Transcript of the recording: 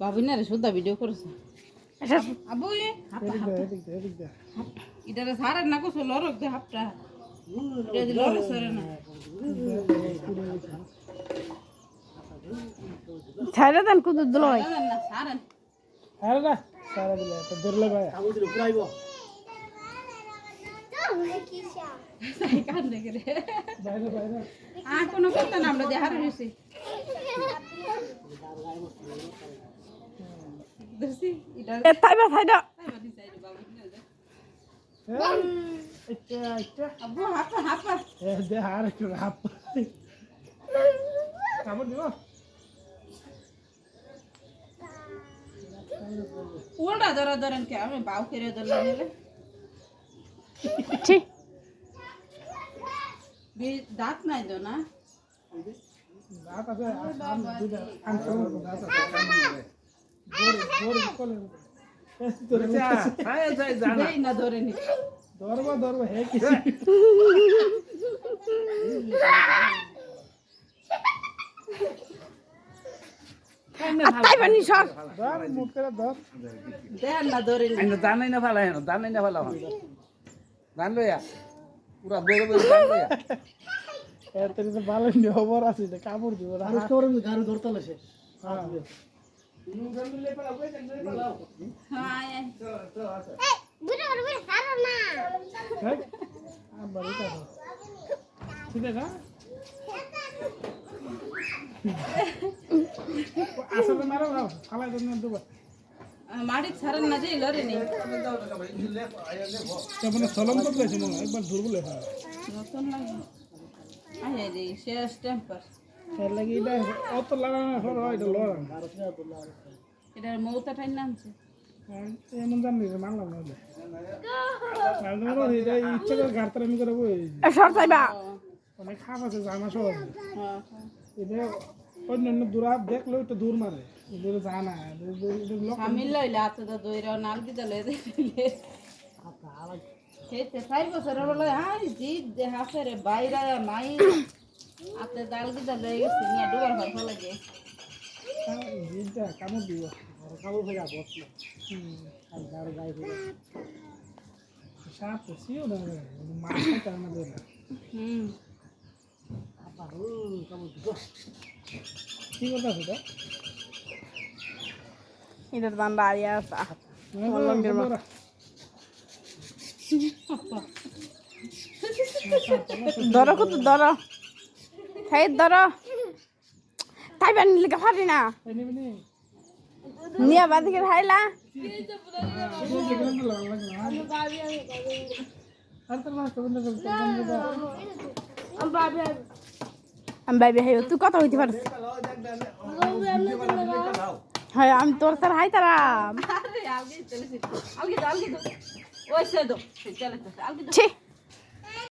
বাবুনারে শুদ্ধা video করছে আবু এটা সারা না কো লরক দে হাপটা এটা লরক সরে না ছাইরা দেন কুদু দলই না সারা আরে না সারা দিলে তো ধরলে ভাই আবু দিলে পুরাইব কান্দে গেলে বাইরে বাইরে আর কোনো কথা না আমরা দেহার হইছি দেখছি এটা এ তাইবা ছাইরা এটা এটা আবু হাপা হাপা এ দে হার একটু হাপ কামড় দিব ওটা ধরেন কে আমি বাউ করে ধরলে নিলে ছি দাঁত নাই তো না রাত আছে আসাম দুইটা আনসাম রাত আছে জোর কোলে তোরে আয় যাই জানা দেই না ধরে নি ধরবা হে কিছু তাইবা নি সর ধর মুখ করে ধর দেন না ধরে নি আইনো দান নাই না ফালা হেন দান নাই না ফালা হন দান লইয়া পুরা বড় বড় দান লইয়া এতে তো ভালো নি খবর আছে যে কামড় দিব আর তোর গাড়ি ধরতালে সে হ্যাঁ আমার এটা ঠিক আছে আসলে মারো ভাও ফালাই দেন দেব মাটি ছাড়েন না যে লরে নি তারপরে সলম করতেছে মনে একবার দুর্বল হয় নতুন লাগে আয় রে শেষ টেম্পার এর লাগি এটা অত লাগানো হয় এটা লড়া এটার মৌতা টাইম নামছে এমন জানি মানলাম না এটা ইচ্ছে করে গাড়তার আমি করে বই এ সর তাইবা অনেক খাপ আছে জানা সব আছে হ্যাঁ এটা অন্যান্য দূর দেখলেও একটু দূর মারে এগুলো জানা সামিল লইলে আতে তো দইরা নালকি দলে দিলে খেতে 5 বছর হলো আর জিদ দে হাসে রে বাইরা মাই আতে দালকি দলে গেছে নিয়া ডুবার ভালো লাগে জিনটা কামড় দিব কাবু হইয়া বস না আর গাড়ি গাই হইয়া সাপ তো সিও না মাছটা টানা দেবে আপা কাবু দিব কি কথা সেটা ইদার দান দাঁড়িয়ে আছে ধরো কত ধরো খাই ধরো তাইবা নিলে পারি না নিয়া বাদিকে খাইলা আমি বাইবে হাই তুই কথা হইতে পারছিস হ্যাঁ আমি তোর তার হাই তারাম আরে আলগি চলেছি আলগি আলগি ওই সে দো চলে চলে আলগি ছি